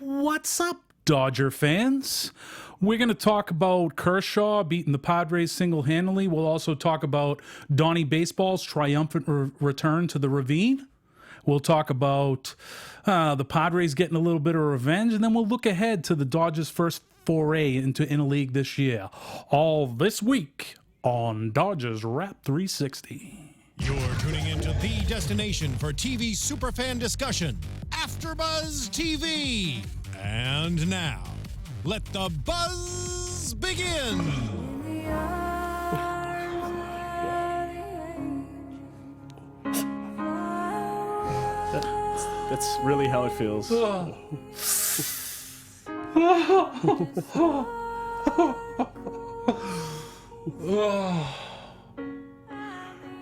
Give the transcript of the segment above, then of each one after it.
What's up, Dodger fans? We're going to talk about Kershaw beating the Padres single-handedly. We'll also talk about Donny Baseball's triumphant return to the Ravine. We'll talk about the Padres getting a little bit of revenge, and then we'll look ahead to the Dodgers' first foray into interleague this year. All this week on Dodgers Wrap 360. You're tuning into the destination for TV superfan discussion, AfterBuzz TV. And now, let the buzz begin. That's really how it feels.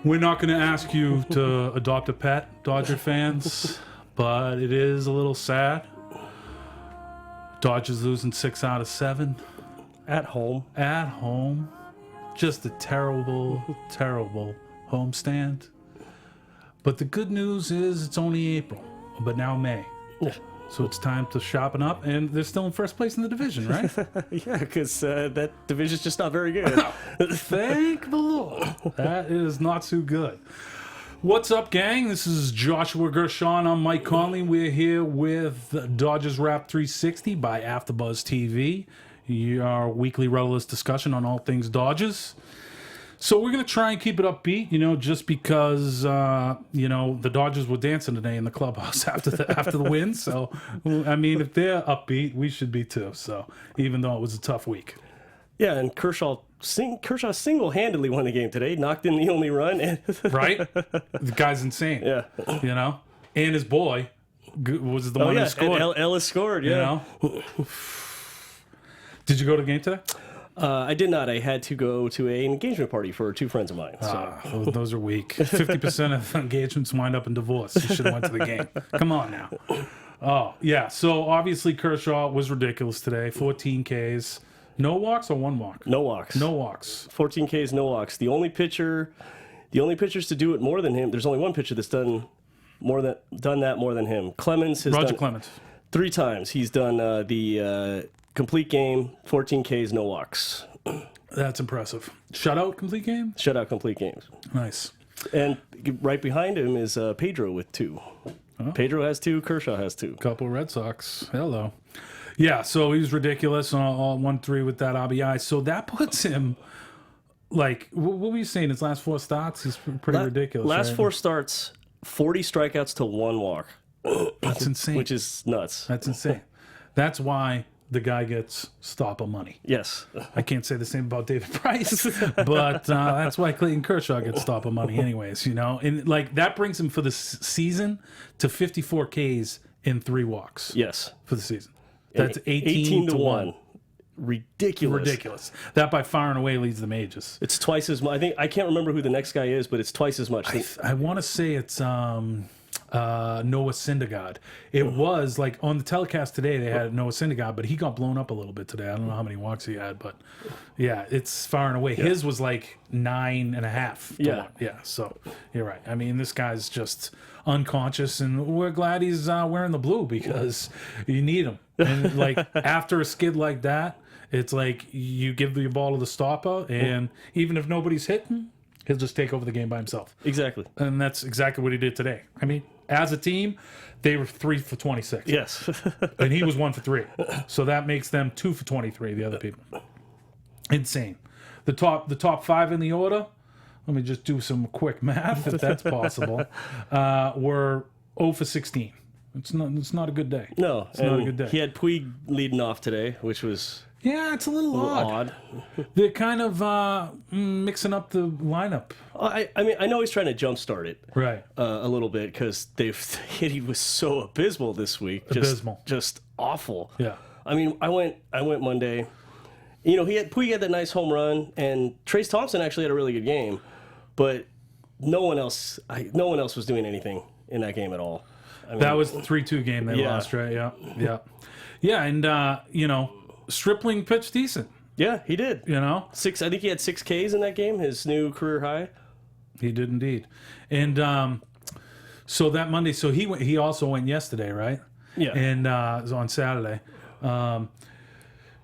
We're not going to ask you to adopt a pet, Dodger fans, but it is a little sad. Dodgers losing 6 out of 7. At home. At home. Just a terrible, terrible homestand. But the good news is it's only April, but now May. Yeah. So it's time to sharpen up, and they're still in first place in the division, right? Yeah, because that division's just not very good. Thank the Lord. That is not too good. What's up, gang? This is Joshua Gershon. I'm Mike Conley. We're here with Dodgers Wrap 360 by AfterBuzz TV, your weekly rudderless discussion on all things Dodgers. So we're going to try and keep it upbeat, just because, the Dodgers were dancing today in the clubhouse after the win. So, I mean, if they're upbeat, we should be too. So, even though it was a tough week. Yeah, and Kershaw single-handedly won the game today, knocked in the only run. Right? The guy's insane. Yeah. And his boy was the one who scored. Ellis scored, yeah. Did you go to the game today? I did not. I had to go to an engagement party for 2 friends of mine. So. Those are weak. 50% of engagements wind up in divorce. You should have went to the game. Come on now. Oh, yeah. So, obviously, Kershaw was ridiculous today. 14 Ks. No walks or 1 walk? No walks. No walks. 14 Ks, no walks. The only pitchers to do it more than him, there's only one pitcher that's done that more than him. Clemens has Roger done Clemens. 3 times. He's done the complete game, 14 Ks, no walks. That's impressive. Shutout complete game? Shutout complete games. Nice. And right behind him is Pedro with 2. Oh. Pedro has 2, Kershaw has 2. Couple Red Sox. Hello. Yeah, so he was ridiculous on all 1-3 with that RBI. So that puts him, what were you saying? His last 4 starts? He's pretty ridiculous. Last right? 4 starts, 40 strikeouts to 1 walk. That's insane. Which is nuts. That's insane. That's why the guy gets stopper money. Yes. I can't say the same about David Price, but that's why Clayton Kershaw gets stopper money anyways, And, that brings him for the season to 54 Ks in 3 walks. Yes. For the season. That's 18 to 1. Ridiculous. That by far and away leads the majors. It's twice as much. I can't remember who the next guy is, but it's twice as much. I want to say it's Noah Syndergaard. It was on the telecast today. They had Noah Syndergaard, but he got blown up a little bit today. I don't know how many walks he had, but yeah, it's far and away. Yeah. His was 9.5. Yeah, yeah. So you're right. I mean, this guy's just unconscious, and we're glad he's wearing the blue because you need him. And after a skid like that, it's you give the ball to the stopper, and even if nobody's hitting, he'll just take over the game by himself. Exactly. And that's exactly what he did today. I mean, as a team, they were 3 for 26. Yes. And he was 1 for 3. So that makes them 2 for 23, the other people. Insane. The top 5 in the order, let me just do some quick math, if that's possible, were 0 for 16. It's not a good day. No. It's not a good day. He had Puig leading off today, which was... Yeah, it's a little odd. They're kind of mixing up the lineup. I mean, I know he's trying to jumpstart it, right? A little bit because he was so abysmal this week. Just awful. Yeah. I mean, I went Monday. Puig had that nice home run, and Trace Thompson actually had a really good game, but no one else was doing anything in that game at all. I mean, that was the 3-2 game they lost, right? Yeah. And Stripling pitched decent. Yeah, he did. 6. I think he had 6 Ks in that game, his new career high. He did indeed. And so that Monday, he also went yesterday, right? Yeah. And it was on Saturday.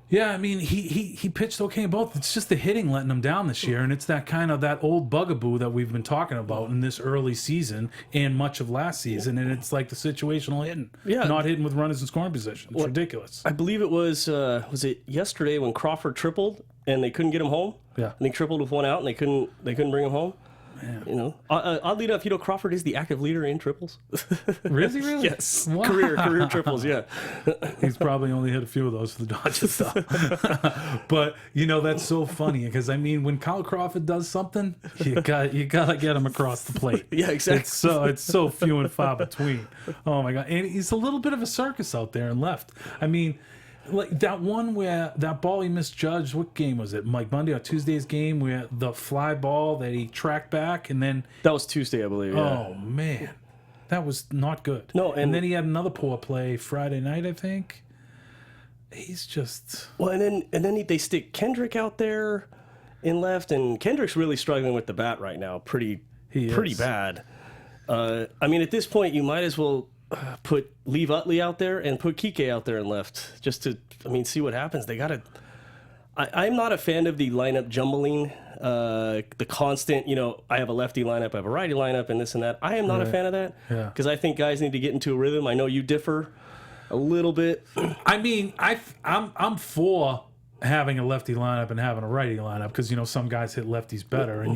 Yeah, I mean, he pitched okay in both. It's just the hitting letting him down this year, and it's that kind of that old bugaboo that we've been talking about in this early season and much of last season, and it's like the situational hitting. Yeah. Not hitting with runners in scoring position. It's ridiculous. I believe it was it yesterday when Crawford tripled and they couldn't get him home? Yeah. And they tripled with one out and they couldn't bring him home? Man. You know, oddly enough, Crawford is the active leader in triples. Really? Yes. Wow. Career triples, yeah. He's probably only hit a few of those for the Dodgers, though. But that's so funny because I mean, when Kyle Crawford does something, you gotta get him across the plate. Yeah, exactly. It's so few and far between. Oh my god! And he's a little bit of a circus out there and left. I mean, like that one where that ball he misjudged. What game was it? Like Monday or Tuesday's game where the fly ball that he tracked back and then that was Tuesday, I believe. Yeah. Oh man, that was not good. No, and then he had another poor play Friday night, I think. He's just and then they stick Kendrick out there in left, and Kendrick's really struggling with the bat right now, pretty bad. I mean, at this point, you might as well leave Utley out there and put Kike out there in left, just to see what happens. They gotta. I'm not a fan of the lineup jumbling, the constant. I have a lefty lineup, I have a righty lineup, and this and that. I am not a fan of that because I think guys need to get into a rhythm. I know you differ a little bit. I mean, I'm for having a lefty lineup and having a righty lineup because some guys hit lefties better, and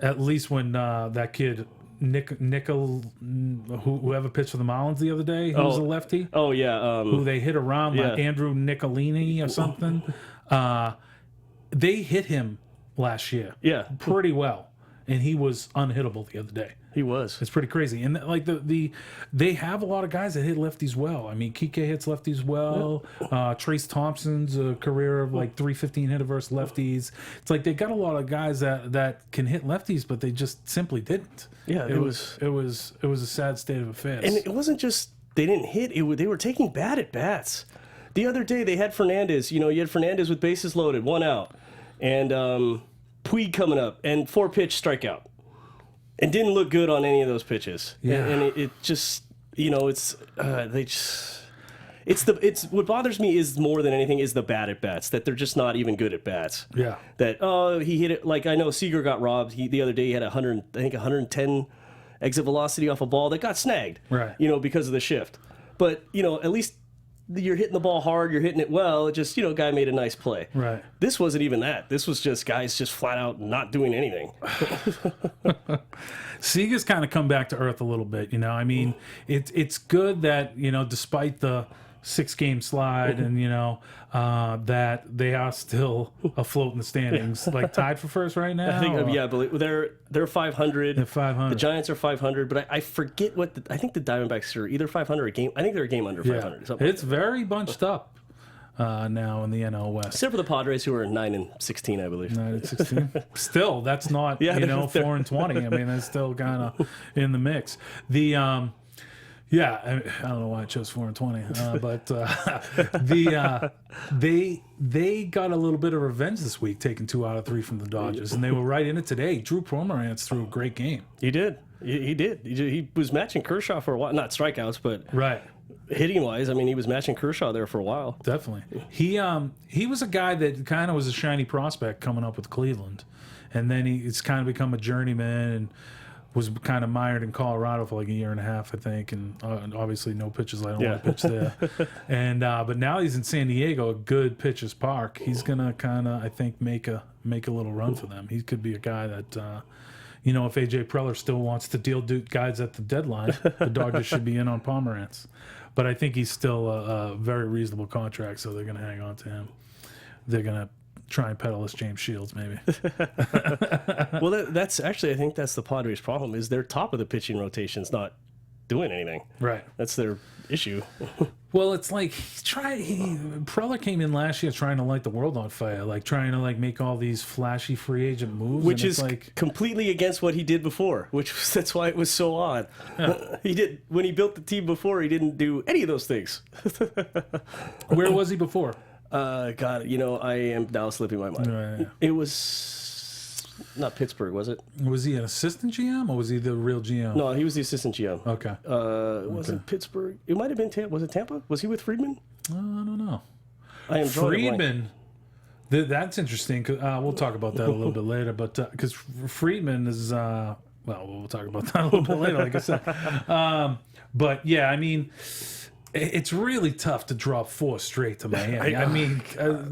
at least when that kid whoever pitched for the Marlins the other day, who was a lefty. Oh yeah, who they hit around like Andrew Nicolini or something. They hit him last year, pretty well, and he was unhittable the other day. He was. It's pretty crazy, and like they have a lot of guys that hit lefties well. I mean, Kike hits lefties well. Trace Thompson's a career of like 315 hitter versus lefties. It's like they got a lot of guys that can hit lefties, but they just simply didn't. Yeah, it was a sad state of affairs. And it wasn't just they didn't hit; they were taking bad at bats. The other day they had Fernandez. You had Fernandez with bases loaded, 1 out, and Puig coming up and 4-pitch strikeout. And didn't look good on any of those pitches. Yeah. And it just, it's what bothers me is more than anything is the bad at bats, that they're just not even good at bats. Yeah. That, he hit it, like I know Seager got robbed. The other day he had 110 exit velocity off a ball that got snagged. Right. Because of the shift. But, at least you're hitting the ball hard, you're hitting it well. It just, guy made a nice play. Right. This wasn't even that. This was just guys just flat out not doing anything. Seager's kind of come back to earth a little bit. I mean, it's good that despite the 6-game slide and that they are still afloat in the standings, like tied for first right now. I think I believe they're 500. They're 500. The Giants are 500, but I forget I think the Diamondbacks are either 500 or game. I think they're a game under 500. Something it's very bunched up now in the NL West. Except for the Padres, who are 9-16, I believe. 9-16. Still, that's not 4-20. I mean, that's still kind of in the mix. I don't know why I chose 4-20, but they got a little bit of revenge this week, taking 2 out of 3 from the Dodgers, and they were right in it today. Drew Pomeranz threw a great game. He did. He did. He was matching Kershaw for a while, not strikeouts, but hitting wise. I mean, he was matching Kershaw there for a while. Definitely. He was a guy that kind of was a shiny prospect coming up with Cleveland, and then it's kind of become a journeyman and was kind of mired in Colorado for like a year and a half, I think, and obviously no pitches. I don't want to pitch there. And but now he's in San Diego, a good pitcher's park. He's gonna kind of, I think, make a little run for them. He could be a guy that, if AJ Preller still wants to deal guys at the deadline, the Dodgers should be in on Pomeranz. But I think he's still a very reasonable contract, so they're gonna hang on to him. They're gonna try and peddle us James Shields, maybe. Well, that's actually, I think that's the Padres' problem, is their top of the pitching rotation's not doing anything. Right. That's their issue. Well, it's like Preller came in last year trying to light the world on fire, like trying to make all these flashy free agent moves, which is like completely against what he did before. That's why it was so odd. Yeah. When he built the team before, he didn't do any of those things. Where was he before? God, I am now slipping my mind. Right. It was not Pittsburgh, was it? Was he an assistant GM or was he the real GM? No, he was the assistant GM. Okay. Was it Pittsburgh? It might have been Tampa. Was it Tampa? Was he with Friedman? I don't know. I am drawing a blank. Friedman. That's interesting. We'll talk about that a little bit later. But because Friedman is, well, we'll talk about that a little bit later, like I said. But yeah, I mean, it's really tough to drop 4 straight to Miami. I mean,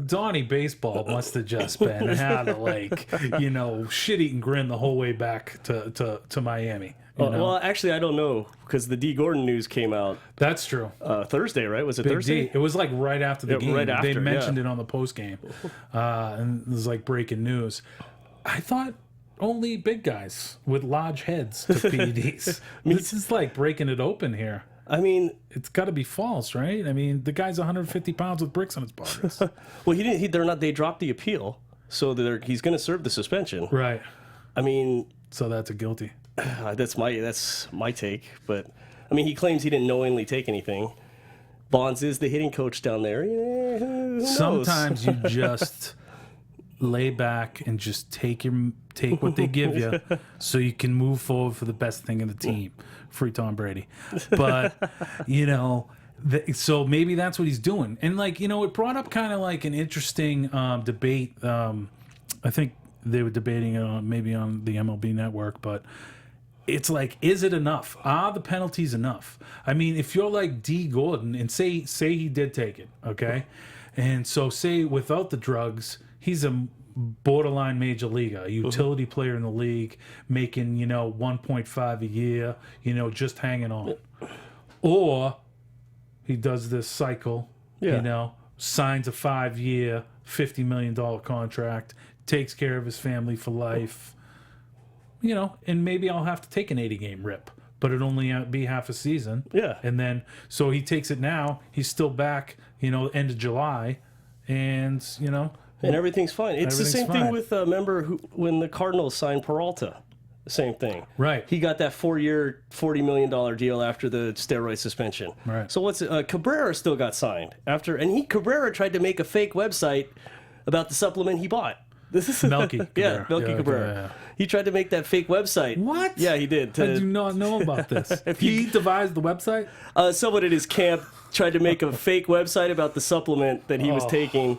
Donny Baseball must have just been had a shit-eating grin the whole way back to Miami. You know? Well, actually, I don't know because the D. Gordon news came out. That's true. Thursday, right? Was it Big Thursday? D. It was like right after the game. Right after, they mentioned it on the post game, and it was like breaking news. I thought only big guys with large heads took PEDs. This is like breaking it open here. I mean, It's got to be false, right? I mean, the guy's 150 pounds with bricks on his body. well, he didn't. They're not. They dropped the appeal, so he's going to serve the suspension. Right. I mean, So that's a guilty. that's my take. But I mean, he claims he didn't knowingly take anything. Bonds is the hitting coach down there. Yeah, who knows? Sometimes you just lay back and just take what they give you, so you can move forward for the best thing in the team. Free Tom Brady, but so maybe that's what he's doing. And it brought up kind of like an interesting debate. I think they were debating it maybe on the MLB Network, but it's like, is it enough? Are the penalties enough? I mean, if you're like D. Gordon and say he did take it, okay, and so say without the drugs, he's a borderline major leaguer, a utility player in the league, making 1.5 a year, just hanging on, or he does this cycle, signs a 5-year, $50 million contract, takes care of his family for life, and maybe I'll have to take an 80-game rip, but it'll only be half a season. Yeah. And then, so he takes it now, he's still back, end of July, and, and everything's fine. It's the same fine. thing with remember when the Cardinals signed Peralta. Same thing. Right. He got that 4-year, $40 million deal after the steroid suspension. Right. So Cabrera still got signed after, and Cabrera tried to make a fake website about the supplement he bought. This is Melky yeah, Cabrera. Melky Yeah, Cabrera. yeah. He tried to make that fake website. What? Yeah, he did. I do not know about this. He devised the website? Someone at his camp tried to make a fake website about the supplement that he was taking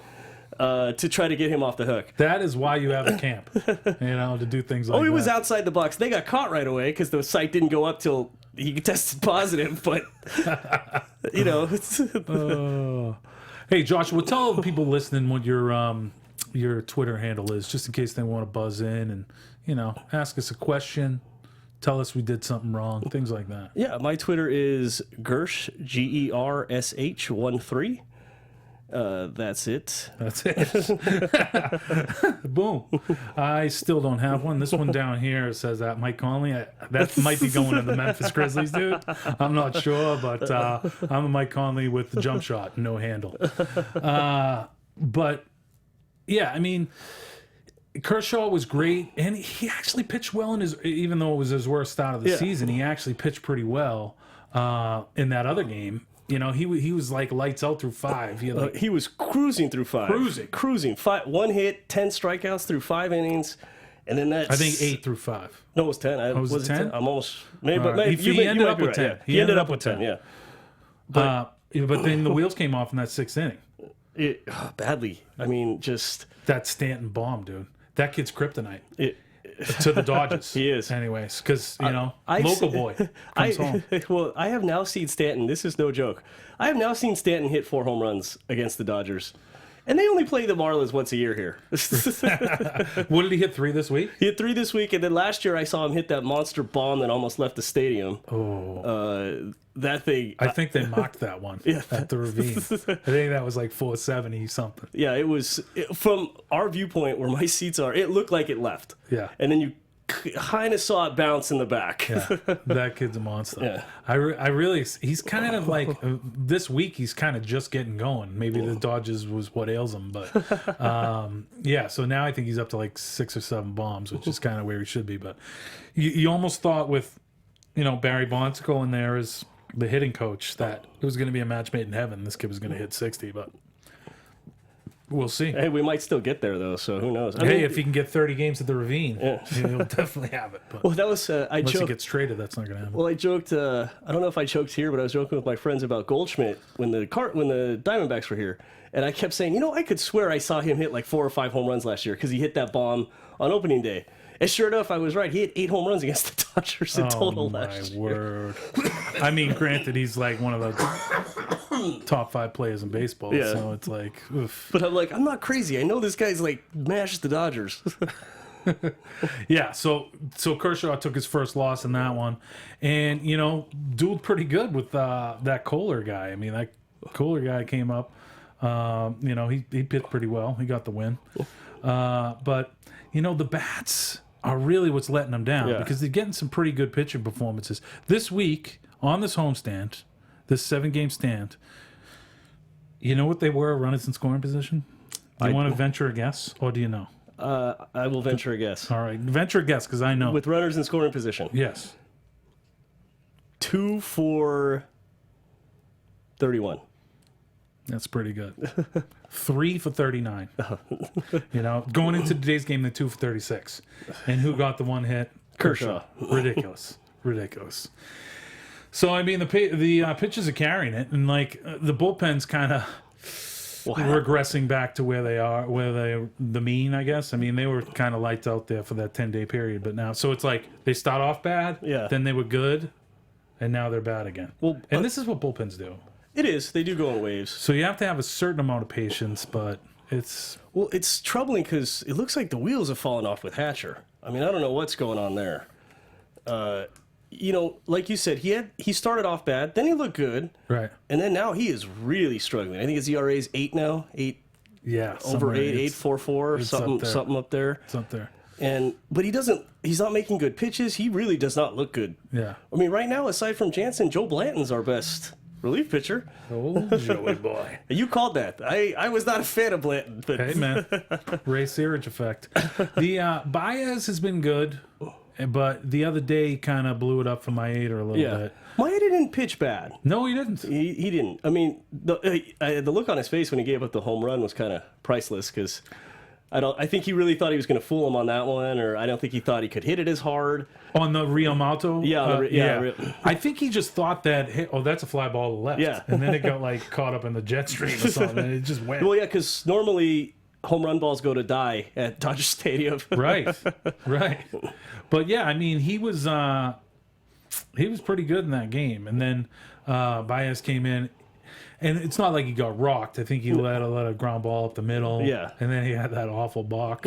to try to get him off the hook. That is why you have a camp, to do things like that. Oh, he was outside the box. They got caught right away because the site didn't go up till he tested positive. But, Hey, Joshua, tell the people listening what your Twitter handle is, just in case they want to buzz in and, ask us a question, tell us we did something wrong, things like that. Yeah, my Twitter is Gersh, GERSH13. That's it. That's it. Boom. I still don't have one. This one down here says that Mike Conley. That might be going to the Memphis Grizzlies, dude. I'm not sure, but I'm a Mike Conley with the jump shot, no handle. But yeah, I mean, Kershaw was great, and he actually pitched well even though it was his worst start of the season, he actually pitched pretty well in that other game. He was like lights out through 5. He was cruising through 5. Cruising. 1 hit, 10 strikeouts through 5 innings, and then that's... I think 8 through 5. No, it was 10. Was it 10? I'm almost... Maybe, but Right. maybe, He ended up with 10. Yeah. He ended up with 10, yeah. But then the wheels came off in that 6th inning. Badly. I mean, just... That Stanton bomb, dude. That kid's kryptonite. To the Dodgers. He is. Anyways, because, local boy comes home. Well, I have now seen Stanton. This is no joke. I have now seen Stanton hit 4 home runs against the Dodgers. And they only play the Marlins once a year here. What did he hit, 3 this week? He hit 3 this week, and then last year I saw him hit that monster bomb that almost left the stadium. Oh. That thing... I think they mocked that one at the Ravine. I think that was like 470 something. Yeah, it was... From our viewpoint, where my seats are, it looked like it left. Yeah. And then you kind of saw it bounce in the back. Yeah, that kid's a monster. Yeah. I really, he's kind of like, this week he's kind of just getting going. Maybe the Dodgers was what ails him, but yeah, so now I think he's up to like 6 or 7 bombs, which is kind of where he should be. But you almost thought with, Barry Bonds going there as the hitting coach that it was going to be a match made in heaven. This kid was going to hit 60, but We'll see. Hey, we might still get there though, so who knows? Hey, if he can get 30 games at the Ravine, he'll definitely have it. But well, that was I unless he joked. gets traded, that's not going to happen. Well, I joked. I don't know if I joked here, but I was joking with my friends about Goldschmidt when the Diamondbacks were here, and I kept saying, I could swear I saw him hit like 4 or 5 home runs last year because he hit that bomb on opening day. And sure enough, I was right. He hit 8 home runs against the Dodgers in total last year. Word. I mean, granted, he's like one of the top 5 players in baseball, Yeah. so it's like, oof. But I'm like, I'm not crazy. I know this guy's like mashed the Dodgers. Yeah, so Kershaw took his first loss in that one, and dueled pretty good with that Kohler guy. I mean, that Kohler guy came up. He pitched pretty well. He got the win. But the bats are really what's letting them down because they're getting some pretty good pitching performances this week on this homestand, this 7-game stand. You know what they were, runners in scoring position? Do you want to venture a guess, or do you know? I will venture a guess. All right, venture a guess because I know. With runners in scoring position. Yes. 2 for 31. That's pretty good. 3 for 39. Going into today's game, they're 2 for 36. And who got the one hit? Kershaw. Ridiculous. So, I mean, the pitchers are carrying it, and like the bullpen's kind of regressing back to where they are, the mean, I guess. I mean, they were kind of lights out there for that 10-day period, but now, so it's like they start off bad, then they were good, and now they're bad again. Well, and this is what bullpens do. It is. They do go in waves. So you have to have a certain amount of patience, but it's... Well, it's troubling because it looks like the wheels have fallen off with Hatcher. I mean, I don't know what's going on there. Like you said, he started off bad, then he looked good. Right. And then now he is really struggling. I think his ERA is 8 now. 8. Yeah. Over 8, 8.44, something up there. It's up there. But he's not making good pitches. He really does not look good. Yeah. I mean, right now, aside from Jansen, Joe Blanton's our best relief pitcher. Oh, Joey boy. You called that. I was not a fan of Blanton. But... Hey, man. Ray Searage effect. The Baez has been good, but the other day kind of blew it up for Maeda a little bit. Maeda didn't pitch bad. No, he didn't. He didn't. I mean, the look on his face when he gave up the home run was kind of priceless because I think he really thought he was going to fool him on that one, or I don't think he thought he could hit it as hard. On the Real Malto? Yeah. I think he just thought that, hey, that's a fly ball to the left. Yeah. And then it got caught up in the jet stream or something, and it just went. Well, yeah, because normally home run balls go to die at Dodger Stadium. Right. But yeah, I mean, he was pretty good in that game, and then Baez came in. And it's not like he got rocked. I think he let a ground ball up the middle. Yeah. And then he had that awful balk.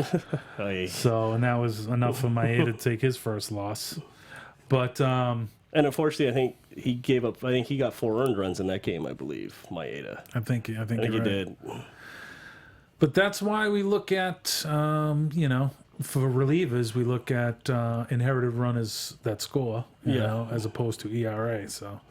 So, and that was enough for Maeda to take his first loss. But and unfortunately, I think he gave up. I think he got 4 earned runs in that game. I believe Maeda. I think he right. did. But that's why we look at for relievers, we look at inherited runners that score. You know, as opposed to ERA. So.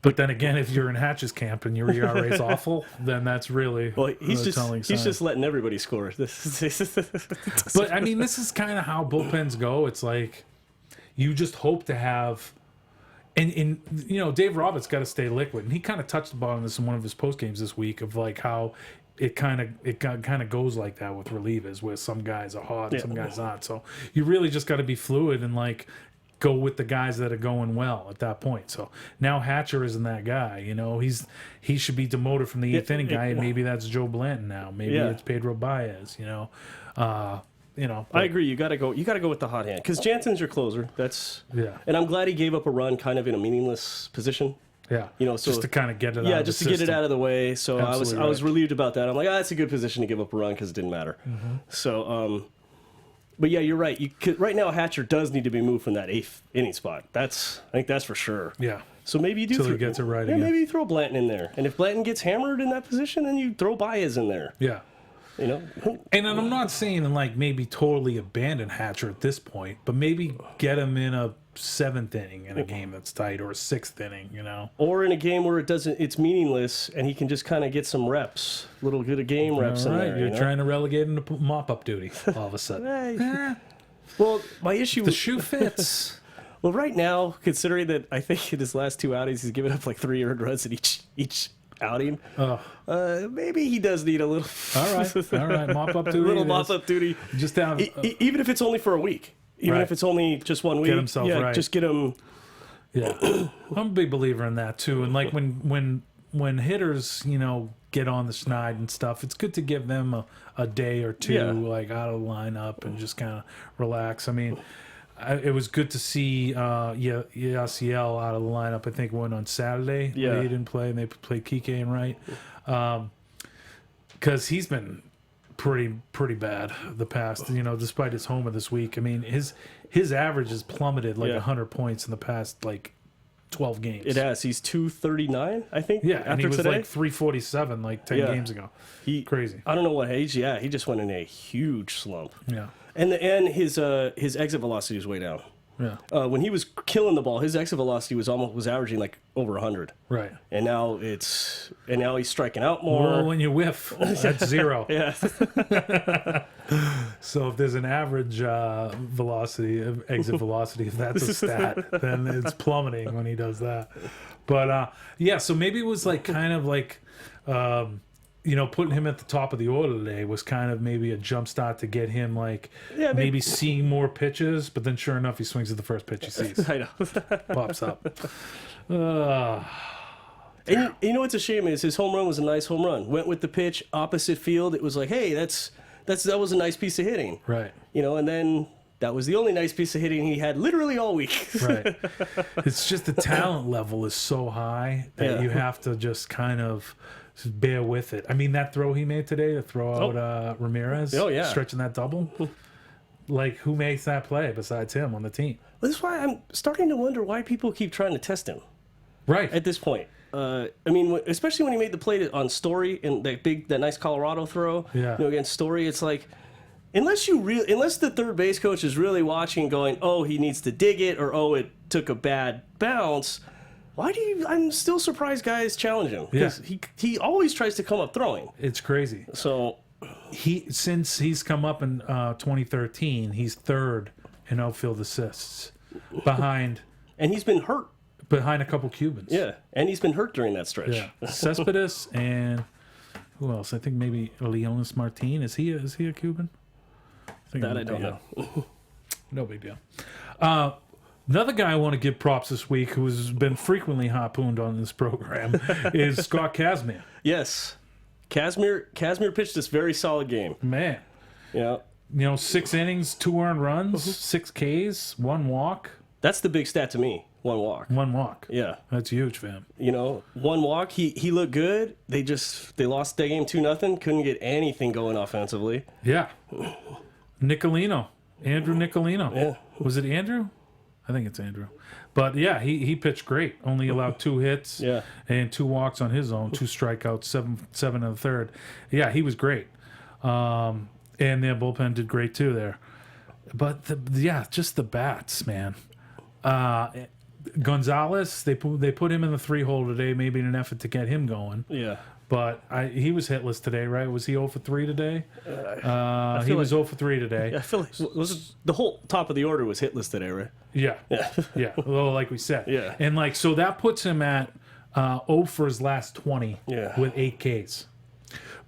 But then again, if you're in Hatch's camp and your ERA is awful, then that's really he's telling sign. He's just letting everybody score. But I mean, this is kind of how bullpens go. It's like you just hope to have, and Dave Roberts got to stay liquid, and he kind of touched upon this in one of his post games this week of like how it kind of goes like that with relievers, where some guys are hot and some guys aren't. So you really just got to be fluid and like. Go with the guys that are going well at that point. So now Hatcher isn't that guy. He should be demoted from the 8th inning guy, and maybe that's Joe Blanton now. Maybe it's Pedro Baez. I agree. You got to go with the hot hand because Jansen's your closer. And I'm glad he gave up a run kind of in a meaningless position. Yeah, just to kind of get it. Just to get it out of the way. So I was relieved about that. I'm like, that's a good position to give up a run because it didn't matter. Mm-hmm. So. But yeah, you're right. Right now, Hatcher does need to be moved from that 8th inning spot. I think that's for sure. Yeah. So maybe you do. Until he gets it right again. Maybe you throw Blanton in there, and if Blanton gets hammered in that position, then you throw Baez in there. Yeah. And I'm not saying like maybe totally abandon Hatcher at this point, but maybe get him in a 7th inning in a game that's tight, or a 6th inning, or in a game where it's meaningless and he can just kind of get some reps, little bit of game reps in there. You're trying to relegate him to mop-up duty all of a sudden. Well, my issue the shoe fits. Well, right now, considering that I think in his last 2 outings he's given up like 3 earned runs in each outing. Oh. Maybe he does need a little. All right, mop up duty. A little mop up duty. Just have even if it's only for a week. Even Right. if it's only just 1 week. Get himself right. Just get him. Yeah, I'm a big believer in that too. And like when hitters, get on the schneid and stuff, it's good to give them a day or two like out of the lineup and just kind of relax. I mean, it was good to see Yasiel out of the lineup. I think one on Saturday. Yeah, he didn't play, and they played Kike and Wright because he's been pretty bad the past. Despite his homer this week. I mean, his average has plummeted like 100 points in the past 12 games. It has. He's 239, I think. Yeah, after and he was today. like 347 10 games ago. Crazy. I don't know what age. Yeah, he just went in a huge slump. Yeah. And his exit velocity was way down. Yeah. When he was killing the ball, his exit velocity was averaging like over 100. Right. And now he's striking out more. Well, when you whiff, that's 0. Yeah. So if there's an average exit velocity, if that's a stat, then it's plummeting when he does that. But so maybe it was putting him at the top of the order today was kind of maybe a jump start to get him maybe seeing more pitches, but then sure enough he swings at the first pitch he sees. I know. Pops up. And you know what's a shame is his home run was a nice home run. Went with the pitch opposite field. It was like, hey, that was a nice piece of hitting. Right. And then that was the only nice piece of hitting he had literally all week. Right. It's just the talent level is so high that you have to just kind of bear with it. I mean, that throw he made today to throw out Ramirez, stretching that double, who makes that play besides him on the team? Well, this is why I'm starting to wonder why people keep trying to test him. Right. At this point. I mean, especially when he made the play on Story and that nice Colorado throw against Story, it's like, unless the third base coach is really watching going, oh, he needs to dig it, or oh, it took a bad bounce, I'm still surprised guys challenge him, because he always tries to come up throwing. It's crazy. So since he's come up in 2013, he's third in outfield assists behind, and he's been hurt behind a couple Cubans. Yeah, and he's been hurt during that stretch. Yeah, Cespedes and who else? I think maybe Leonis Martin. Is he a Cuban? I don't know. No big deal. Another guy I want to give props this week, who has been frequently harpooned on this program, is Scott Kazmir. Yes, Kazmir pitched this very solid game. Man, 6 innings, 2 earned runs, 6 Ks, 1 walk. That's the big stat to me. 1 walk. 1 walk. Yeah, that's huge for him. 1 walk. He looked good. They lost that game 2-0. Couldn't get anything going offensively. Yeah. Andrew Nicolino. Yeah. Was it Andrew? I think it's Andrew. But yeah, he pitched great. Only allowed 2 hits and 2 walks on his own, 2 strikeouts, 7 in the third. Yeah, he was great. And their bullpen did great too there. But just the bats, man. Gonzalez, they put him in the 3-hole today, maybe in an effort to get him going. Yeah. But he was hitless today, right? Was he 0 for 3 today? He was 0 for 3 today. Yeah, I feel like the whole top of the order was hitless today, right? Yeah. Yeah. Well, like we said. Yeah. And so that puts him at 0 for his last 20 with 8 Ks.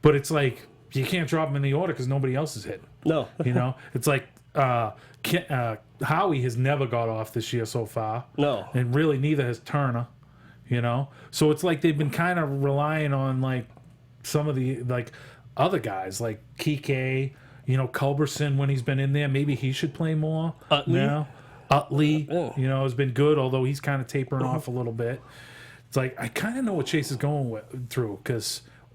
But it's like you can't drop him in the order because nobody else is hitting. No. It's like Howie has never got off this year so far. No. And really neither has Turner. So it's like they've been kind of relying on some of the other guys like Kike, Culberson when he's been in there. Maybe he should play more now. Utley, has been good, although he's kind of tapering off a little bit. It's like I kind of know what Chase is going through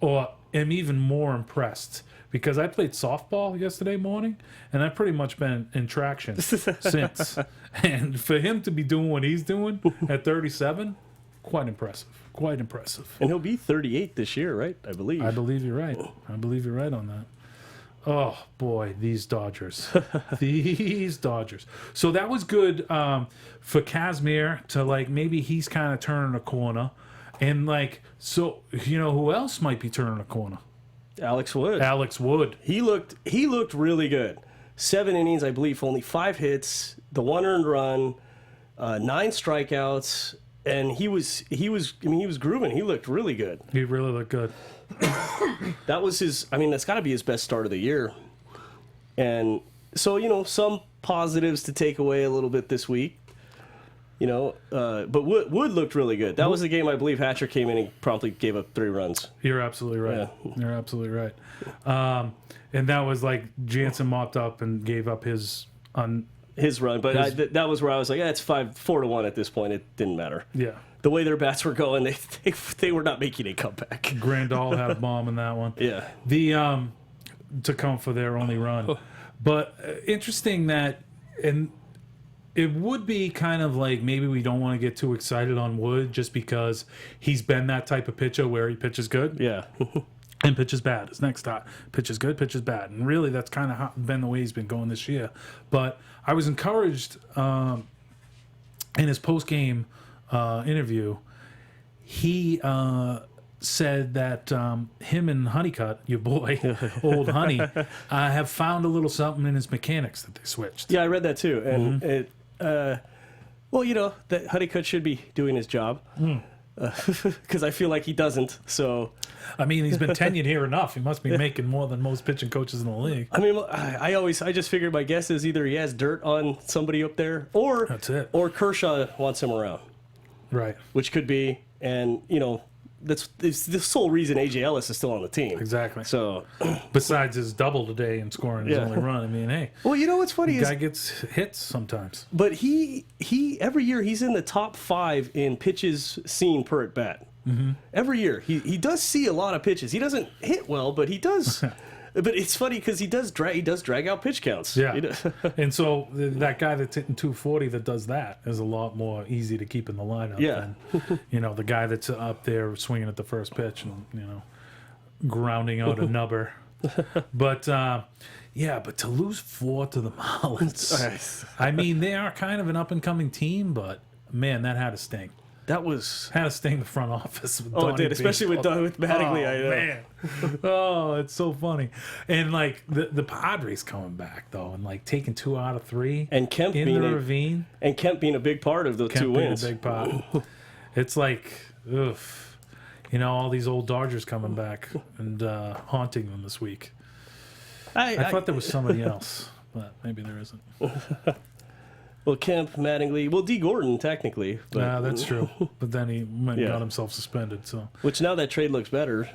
or am even more impressed because I played softball yesterday morning and I've pretty much been in traction since. And for him to be doing what he's doing at 37. Quite impressive. And he'll be 38 this year, right? I believe. I believe you're right. I believe you're right on that. Oh, boy, these Dodgers. These Dodgers. So that was good for Kazmir to, maybe he's kind of turning a corner. And, who else might be turning a corner? Alex Wood. He looked really good. 7 innings, I believe, only 5 hits, the 1 earned run, 9 strikeouts. and he was grooving. He looked really good. He really looked good. That was his. I mean, that's got to be his best start of the year. And so, some positives to take away a little bit this week. But Wood looked really good. That was the game I believe Hatcher came in and promptly gave up 3 runs. You're absolutely right. Yeah. You're absolutely right. And that was like Jansen mopped up and gave up his run. But that was where I was like, it's 4-1 at this point. It didn't matter. Yeah. The way their bats were going, they were not making a comeback. Grandal had a bomb in that one. Yeah. To come for their only run. But interesting that, and it would be kind of like maybe we don't want to get too excited on Wood just because he's been that type of pitcher where he pitches good. Yeah. And pitches bad. His next start. Pitches good, pitches bad. And really that's kind of been the way he's been going this year. But I was encouraged in his post-game interview. He said that him and Honeycutt, your boy, old Honey, have found a little something in his mechanics that they switched. Yeah, I read that too. And that Honeycutt should be doing his job. Because I feel like he doesn't. So, I mean, he's been tenured here enough. He must be making more than most pitching coaches in the league. I mean, I just figured my guess is either he has dirt on somebody up there, or that's it, or Kershaw wants him around. Right. Which could be, and it's the sole reason A.J. Ellis is still on the team. Exactly. So, besides his double today and scoring his only run, I mean, hey. Well, what's funny the is guy gets hits sometimes. But he every year he's in the top 5 in pitches seen per at bat. Mm-hmm. Every year he does see a lot of pitches. He doesn't hit well, but he does. But it's funny because he does drag out pitch counts. Yeah. And so that guy that's hitting 240 that does that is a lot more easy to keep in the lineup than the guy that's up there swinging at the first pitch and grounding out a nubber. But but to lose 4 to the Marlins, I mean, they are kind of an up and coming team, but man, that had to sting. That was had to sting the front office. With Donny it did, especially with Mattingly. Oh, I know. Man. Oh, it's so funny. And like the Padres coming back though, and like taking 2 out of 3, and Kemp in being the Ravine, and Kemp being a big part of the 2 wins. A big part. It's like, oof, all these old Dodgers coming back and haunting them this week. I thought there was somebody else, but maybe there isn't. Well, Kemp, Mattingly, D. Gordon technically. But, that's true. But then he went and got himself suspended. So, which now that trade looks better.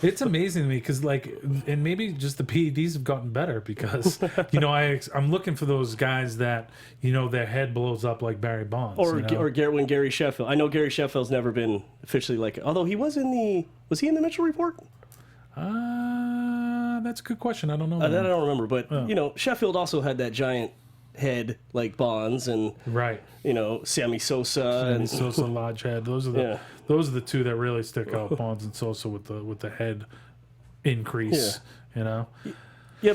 It's amazing to me because, and maybe just the PEDs have gotten better because, I'm looking for those guys that, their head blows up like Barry Bonds. Or when Gary Sheffield. I know Gary Sheffield's never been officially although he was was he in the Mitchell Report? That's a good question. I don't know. That I don't remember. But, Sheffield also had that giant head like Bonds and right, Sammy Sosa Sosa large head. Those are the 2 that really stick out. Bonds and Sosa with the head increase. Yeah,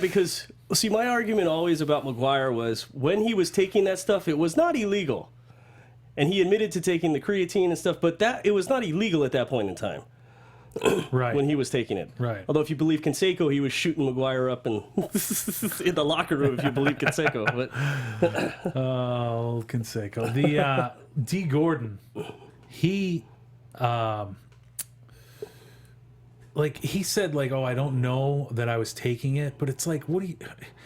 because my argument always about McGuire was when he was taking that stuff, it was not illegal, and he admitted to taking the creatine and stuff, but it was not illegal at that point in time. Right. When he was taking it. Right. Although if you believe Canseco, he was shooting McGuire up in the locker room if you believe Canseco. But oh, Canseco. The D. Gordon, he he said I don't know that I was taking it, but it's like, what do you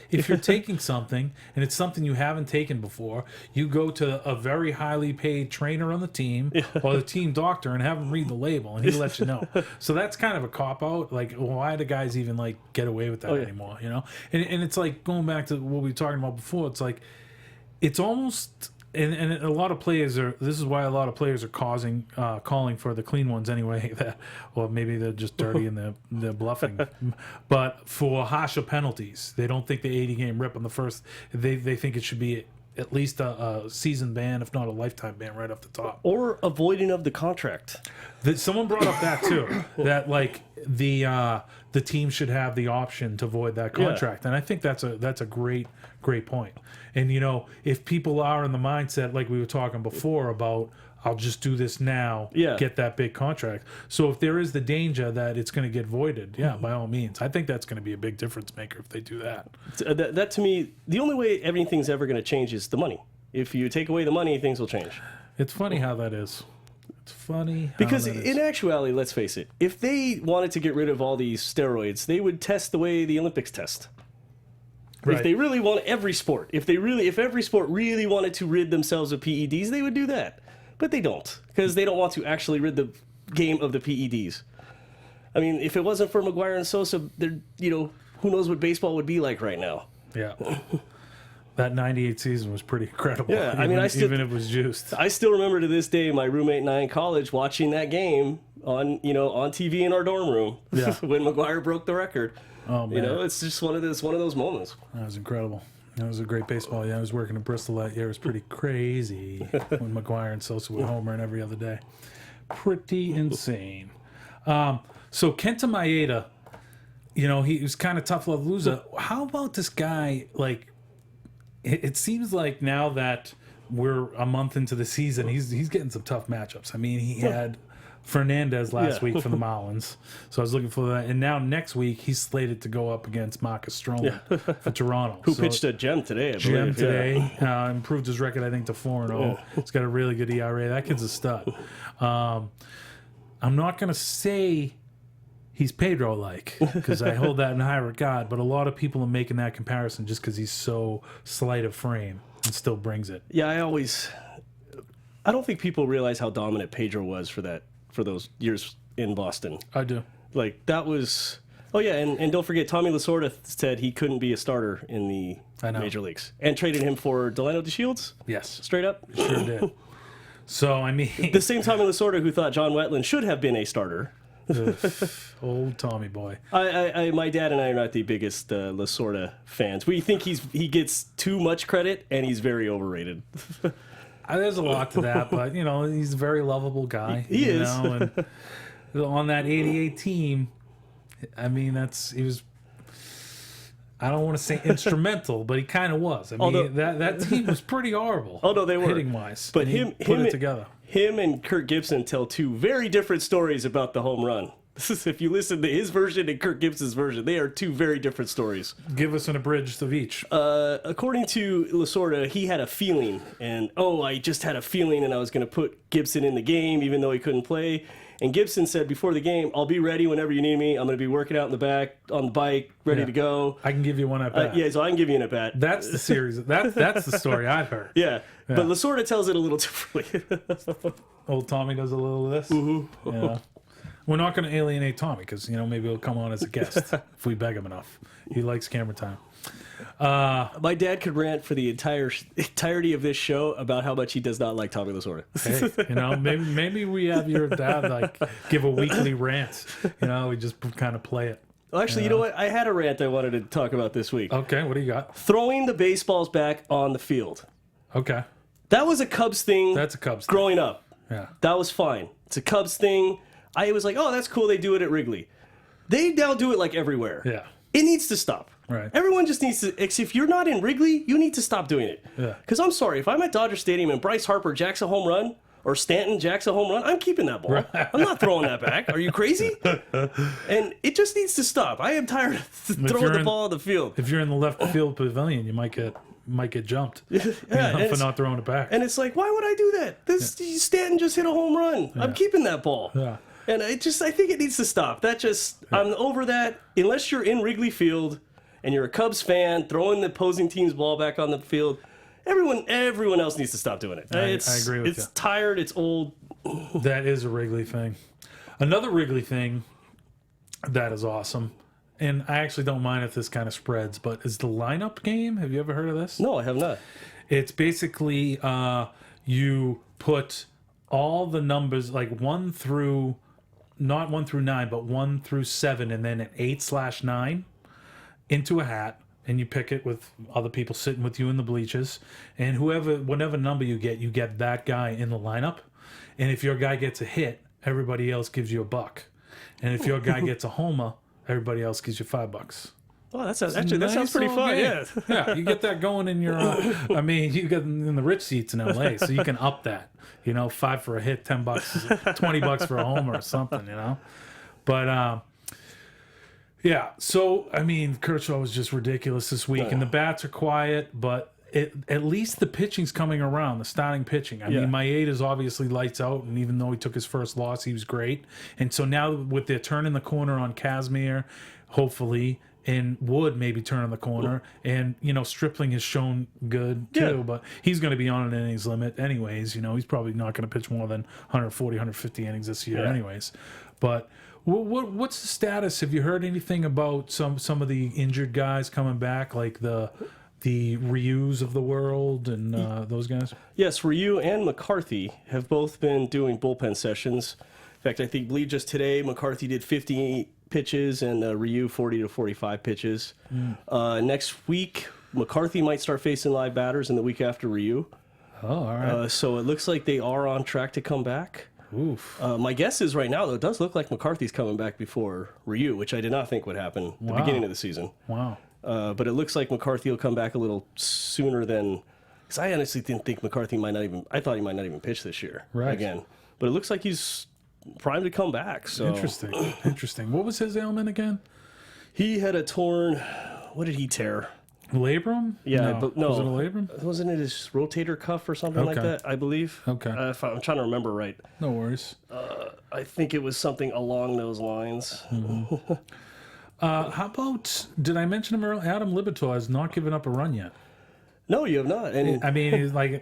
if you're taking something and it's something you haven't taken before, you go to a very highly paid trainer on the team or the team doctor and have him read the label and he lets you know. So that's kind of a cop out. Why do guys even get away with that anymore? And it's like going back to what we were talking about before. It's like it's almost. And a lot of players this is why a lot of players are calling for the clean ones anyway, or maybe they're just dirty and they're bluffing. But for harsher penalties, they don't think the 80-game rip on the first, they think it should be at least a season ban, if not a lifetime ban right off the top. Or avoiding of the contract. Someone brought up that too, that the team should have the option to void that contract. And I think that's a great point. And, if people are in the mindset, like we were talking before about, I'll just do this now, get that big contract. So if there is the danger that it's going to get voided, by all means. I think that's going to be a big difference maker if they do that. That to me, the only way everything's ever going to change is the money. If you take away the money, things will change. It's funny how that is. It's funny how Because that is. in actuality, let's face it, if they wanted to get rid of all these steroids, they would test the way the Olympics test. Right. If they really want every sport, if every sport really wanted to rid themselves of PEDs, they would do that. But they don't, because they don't want to actually rid the game of the PEDs. I mean, if it wasn't for McGwire and Sosa, who knows what baseball would be like right now. Yeah. That 98 season was pretty incredible. Yeah, I mean, even if it was juiced. I still remember to this day my roommate and I in college watching that game on TV in our dorm room Yeah. when McGwire broke the record. Oh, man. It's just one of those moments. That was incredible. That was a great baseball. Yeah, I was working in Bristol that year. It was pretty crazy when McGwire and Sosa would homering every other day. Pretty insane. So Kenta Maeda, he was kind of tough love loser. How about this guy? Like, it seems like now that we're a month into the season, he's getting some tough matchups. I mean, he had Fernandez last week for the Marlins, so I was looking for that. And now next week he's slated to go up against Marcus Stroman for Toronto, Who pitched a gem today? I Gem believe. today. Improved his record, I think, to 4-0. He's got a really good ERA. That kid's a stud. I'm not going to say he's Pedro-like, because I hold that in high regard, but a lot of people are making that comparison just because he's so slight of frame and still brings it. Yeah, I don't think people realize how dominant Pedro was for those years in Boston. I do. Like, that was... Oh, yeah, and don't forget, Tommy Lasorda said he couldn't be a starter in the major leagues. And traded him for Delano DeShields? Yes. Straight up? Sure did. So, I mean... The same Tommy Lasorda who thought John Wetland should have been a starter. Old Tommy boy. My dad and I are not the biggest Lasorda fans. We think he gets too much credit, and he's very overrated. There's a lot to that, but, he's a very lovable guy. He is. And on that 88 team, I mean, he was... I don't want to say instrumental, but he kind of was. I mean, that team was pretty horrible. Oh, no, they were. Hitting-wise. But he put it together. Him and Kirk Gibson tell two very different stories about the home run. If you listen to his version and Kirk Gibson's version, they are two very different stories. Give us an abridged of each. According to Lasorda, he had a feeling, and I just had a feeling, and I was going to put Gibson in the game, even though he couldn't play. And Gibson said before the game, "I'll be ready whenever you need me. I'm going to be working out in the back on the bike, ready to go. I can give you one at bat." Yeah, so I can give you an at bat. That's the series. That's the story I've heard. Yeah, but Lasorda tells it a little differently. Old Tommy does a little of this. Mm-hmm. Yeah. We're not going to alienate Tommy because maybe he'll come on as a guest if we beg him enough. He likes camera time. My dad could rant for the entirety of this show about how much he does not like Tommy Lasorda. Hey, maybe we have your dad give a weekly rant. We just kind of play it. Well, actually, you know what? I had a rant I wanted to talk about this week. Okay, what do you got? Throwing the baseballs back on the field. Okay. That was a Cubs thing. That's a Cubs thing. Growing up. Yeah. That was fine. It's a Cubs thing. I was like, oh, that's cool. They do it at Wrigley. They now do it everywhere. Yeah. It needs to stop. Right. Everyone just needs to. If you're not in Wrigley, you need to stop doing it. Yeah. Because I'm sorry, if I'm at Dodger Stadium and Bryce Harper jacks a home run or Stanton jacks a home run, I'm keeping that ball. Right. I'm not throwing that back. Are you crazy? And it just needs to stop. I am tired of throwing the ball on the field. If you're in the left field pavilion, you might get jumped for not throwing it back. And it's like, why would I do that? Stanton just hit a home run. I'm keeping that ball. Yeah. And I think it needs to stop. I'm over that. Unless you're in Wrigley Field and you're a Cubs fan, throwing the opposing team's ball back on the field, everyone else needs to stop doing it. I agree with you. It's tired. It's old. That is a Wrigley thing. Another Wrigley thing that is awesome, and I actually don't mind if this kind of spreads, but is the lineup game. Have you ever heard of this? No, I have not. It's basically you put all the numbers like 1 through, not 1 through 9, but 1 through 7, and then an 8/9 into a hat, and you pick it with other people sitting with you in the bleachers, and whatever number you get that guy in the lineup, and if your guy gets a hit, everybody else gives you $1, and if your guy gets a homer, everybody else gives you $5. Oh, that sounds pretty fun. Game. Yeah, you get that going in your. You get in the rich seats in LA, so you can up that. $5 for a hit, $10, $20 for a homer or something. But yeah. So Kershaw was just ridiculous this week, and the bats are quiet, but at least the pitching's coming around, the starting pitching. I mean, Maeda's obviously lights out, and even though he took his first loss, he was great. And so now with their turning the corner on Kazmir, hopefully, and Wood maybe turning the corner, and Stripling has shown good too, but he's going to be on an innings limit anyways. He's probably not going to pitch more than 140, 150 innings this year anyways. But what's the status? Have you heard anything about some of the injured guys coming back, like the Ryus of the world and those guys? Yes, Ryu and McCarthy have both been doing bullpen sessions. In fact, I believe just today McCarthy did 50 pitches and Ryu 40 to 45 pitches. Next week, McCarthy might start facing live batters, and the week after Ryu. Oh, all right. So it looks like they are on track to come back. Oof. My guess is right now, though, it does look like McCarthy's coming back before Ryu, which I did not think would happen at the beginning of the season. Wow. But it looks like McCarthy will come back a little sooner than... Because I honestly didn't think McCarthy might not even... I thought he might not even pitch this year again. But it looks like he's primed to come back. So Interesting. What was his ailment again? He had a torn... What did he tear? Labrum? Yeah, no. Was it a labrum? Wasn't it his rotator cuff or something like that, I believe? Okay. If I'm trying to remember right. No worries. I think it was something along those lines. Mm-hmm. How about, did I mention him earlier? Adam Libator has not given up a run yet. No, you have not. And I mean,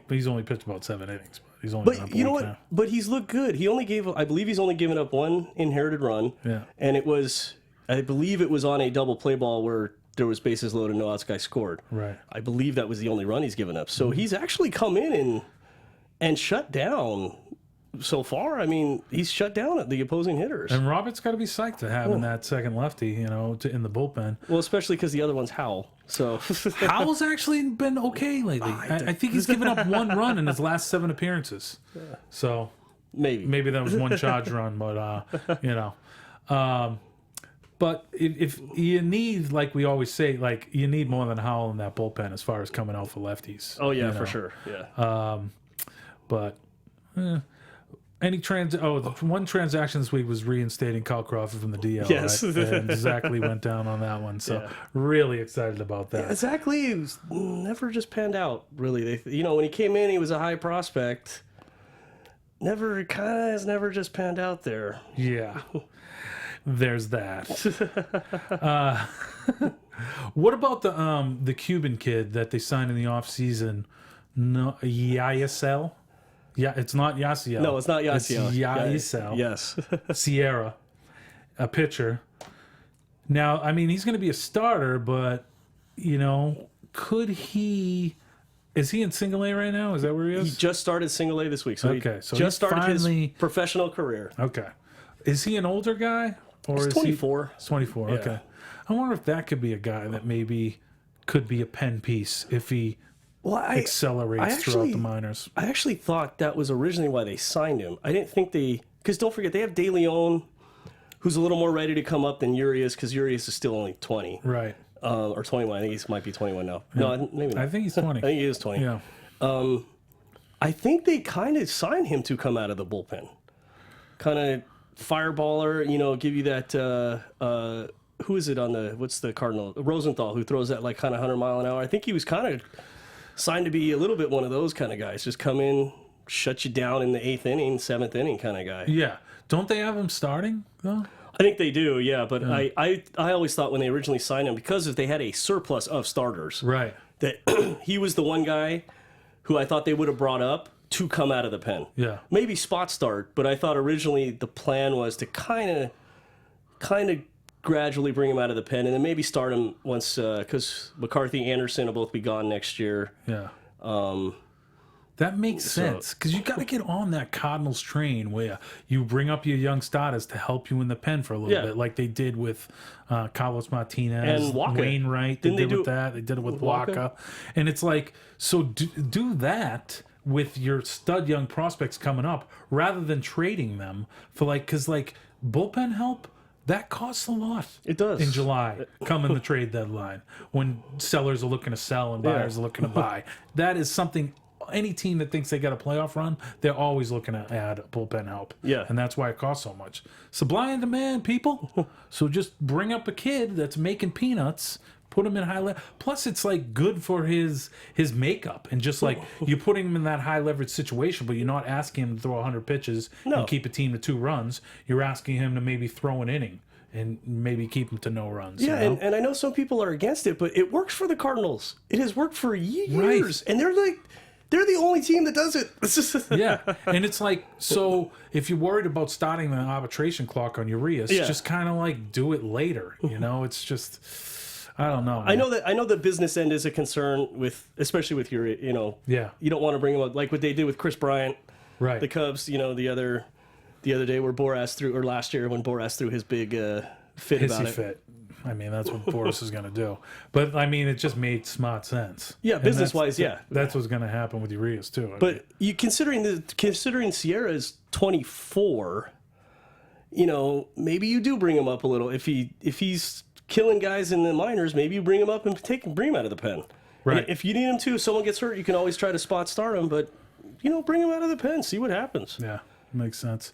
he's only pitched about 7 innings. But he's only you know what? Now. But he's looked good. He only I believe he's only given up one inherited run. Yeah. And I believe it was on a double play ball where there was bases loaded, no outs, guy scored. Right. I believe that was the only run he's given up. So he's actually come in and shut down so far. I mean, he's shut down the opposing hitters. And Robert's got to be psyched to having that second lefty, in the bullpen. Well, especially because the other one's Howell. So Howell's actually been okay lately. I think he's given up 1 run in his last 7 appearances. So maybe that was 1 charge run, but But if you need, like we always say, like you need more than Howell in that bullpen as far as coming out for lefties. Oh yeah, for sure. Yeah. But the one transaction this week was reinstating Kyle Crawford from the DL. Yes. Right? And Zachary went down on that one, so really excited about that. Yeah, Zachary was never just panned out. Really, when he came in, he was a high prospect. Never just panned out there. Yeah. There's that. What about the Cuban kid that they signed in the offseason? No, Yasel? Yeah, it's not Yasiel. No, it's not Yasiel. It's Yasel. Yes. Sierra, a pitcher. Now, I mean, he's going to be a starter, but could he? Is he in Single A right now? Is that where he is? He just started Single A this week. So okay, so just started his professional career. Okay. Is he an older guy? Or he's is 24. He's 24, yeah. Okay. I wonder if that could be a guy that maybe could be a pen piece if he accelerates throughout the minors. I actually thought that was originally why they signed him. I didn't think because don't forget, they have De Leon, who's a little more ready to come up than Urias, because Urias is still only 20. Right. Or 21. I think he might be 21 now. No, maybe not. I think he's 20. I think he is 20. Yeah. I think they kind of signed him to come out of the bullpen. Kind of fireballer, give you that, who is it what's the Cardinal? Rosenthal, who throws that like kind of 100 mile an hour. I think he was kind of signed to be a little bit one of those kind of guys. Just come in, shut you down in the 8th inning, 7th inning kind of guy. Yeah. Don't they have him starting, though? I think they do, yeah. But yeah. I always thought when they originally signed him, because if they had a surplus of starters, right, that he was the one guy who I thought they would have brought up to come out of the pen. Yeah. Maybe spot start, but I thought originally the plan was to kind of gradually bring him out of the pen and then maybe start him once, because McCarthy, Anderson will both be gone next year. Yeah. That makes sense, because you got to get on that Cardinals train where you bring up your young starters to help you in the pen for a little bit, like they did with Carlos Martinez and Waka. Wainwright. They did it with Waka. And it's like, so do that with your stud young prospects coming up rather than trading them for because bullpen help, that costs a lot. It does. In July, come in the trade deadline, when sellers are looking to sell and buyers are looking to buy. That is something any team that thinks they got a playoff run, they're always looking to add bullpen help. Yeah. And that's why it costs so much. Supply and demand, people. So just bring up a kid that's making peanuts, put him in high leverage. Plus, it's like good for his makeup, and just like you're putting him in that high leverage situation, but you're not asking him to throw 100 pitches and keep a team to 2 runs. You're asking him to maybe throw an inning and maybe keep him to no runs. Yeah, you know? and I know some people are against it, but it works for the Cardinals. It has worked for years, Right. and they're the only team that does it. It's just Yeah, and it's like, so if you're worried about starting the arbitration clock on Urias, just kind of like do it later. You know, it's just, I don't know. I know the business end is a concern with, especially with Urias. You know, you don't want to bring him up like what they did with Chris Bryant, right? The Cubs. You know, the other day where Boras threw, or last year when Boras threw his big fit about it. Fit. I mean, that's what Boras is going to do. But, I mean, it just made smart sense. Yeah, business-wise, That's what's going to happen with Urias, too. But you considering Sierra is 24, you know, maybe you do bring him up a little. If he's killing guys in the minors, maybe you bring him up and bring him out of the pen. Right. And if you need him to, if someone gets hurt, you can always try to spot start him, but, you know, bring him out of the pen, see what happens. Yeah, makes sense.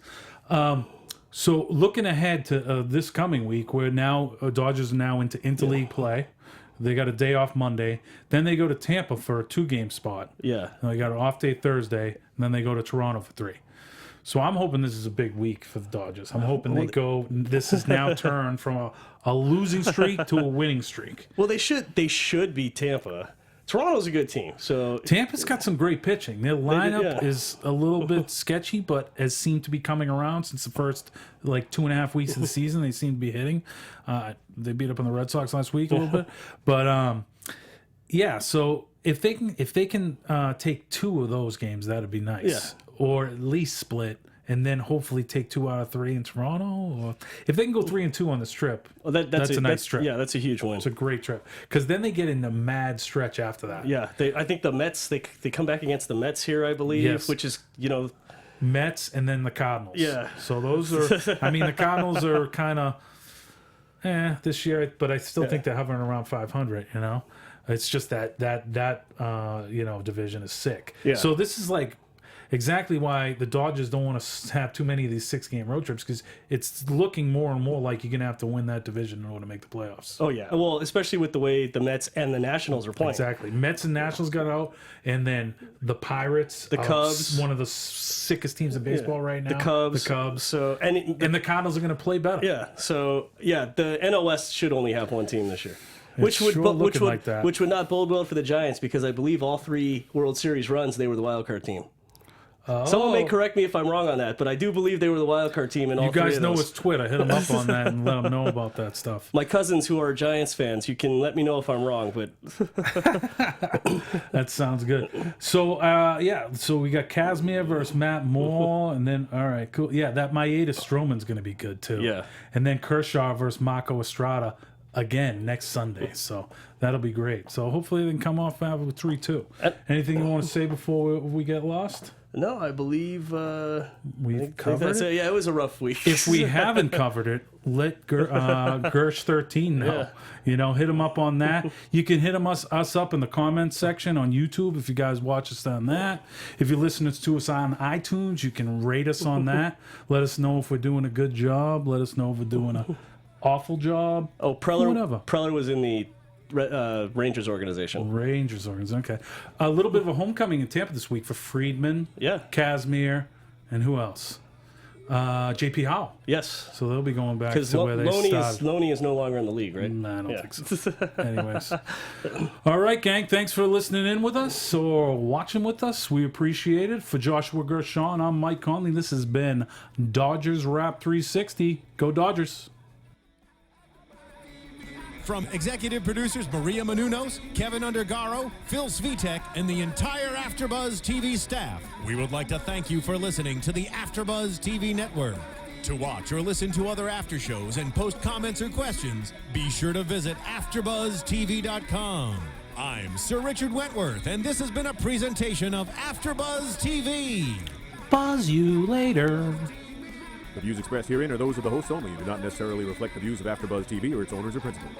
So looking ahead to this coming week, where now Dodgers are now into interleague play. They got a day off Monday. Then they go to Tampa for a 2-game spot. Yeah. And they got an off day Thursday. And then they go to Toronto for 3. So I'm hoping this is a big week for the Dodgers. I'm hoping they go. This is now turned from a losing streak to a winning streak. Well, they should beat Tampa. Toronto's a good team. So Tampa's got some great pitching. Their lineup is a little bit sketchy, but has seemed to be coming around since the first 2.5 weeks of the season. They seem to be hitting. They beat up on the Red Sox last week a little bit, but yeah. So if they can take 2 of those games, that'd be nice, or at least split. And then hopefully take 2 out of 3 in Toronto. Or if they can go 3-2 on this trip, that's a nice trip. Yeah, that's a huge win. It's a great trip because then they get in the mad stretch after that. Yeah, I think the Mets they come back against the Mets here, I believe, which is Mets and then the Cardinals. Yeah. So those are. I mean, the Cardinals are kind of this year, but I still think they're hovering around 500. You know, it's just that division is sick. Yeah. So this is like exactly why the Dodgers don't want to have too many of these 6-game road trips, because it's looking more and more like you're going to have to win that division in order to make the playoffs. Oh, yeah. Well, especially with the way the Mets and the Nationals are playing. Exactly. Mets and Nationals got out, and then the Pirates, the Cubs, one of the sickest teams in baseball right now. The Cubs. So and the Cardinals are going to play better. Yeah. So, the NL West should only have one team this year. Which would not bode well for the Giants, because I believe all 3 World Series runs, they were the wild card team. Someone may correct me if I'm wrong on that, but I do believe they were the wild card team in all 3 of those. You guys know it's Twitter. Hit them up on that and let them know about that stuff. My cousins who are Giants fans, you can let me know if I'm wrong, but that sounds good. So so we got Kazmir versus Matt Moore, and then all right, cool. Yeah, that Maeda Stroman's going to be good too. Yeah, and then Kershaw versus Marco Estrada again next Sunday. So that'll be great. So hopefully they can come off with 3-2. Anything you want to say before we get lost? No, I believe we've covered it. Yeah, it was a rough week. If we haven't covered it, let Gersh13 know. Yeah. You know, hit him up on that. You can hit us up in the comments section on YouTube if you guys watch us on that. If you're listening to us on iTunes, you can rate us on that. Let us know if we're doing a good job. Let us know if we're doing an awful job. Oh, Preller was in the Rangers organization. Okay. A little bit of a homecoming in Tampa this week for Friedman, Kazmir, and who else? JP Howell. Yes. So they'll be going back to where they started. Loney is no longer in the league, right? Nah, I don't think so. Anyways. All right, gang. Thanks for listening in with us or watching with us. We appreciate it. For Joshua Gershon, I'm Mike Conley. This has been Dodgers Wrap 360. Go Dodgers. From executive producers Maria Menounos, Kevin Undergaro, Phil Svitek, and the entire AfterBuzz TV staff, we would like to thank you for listening to the AfterBuzz TV network. To watch or listen to other after shows and post comments or questions, be sure to visit AfterBuzzTV.com. I'm Sir Richard Wentworth, and this has been a presentation of AfterBuzz TV. Buzz you later. The views expressed herein are those of the hosts only and do not necessarily reflect the views of AfterBuzz TV or its owners or principals.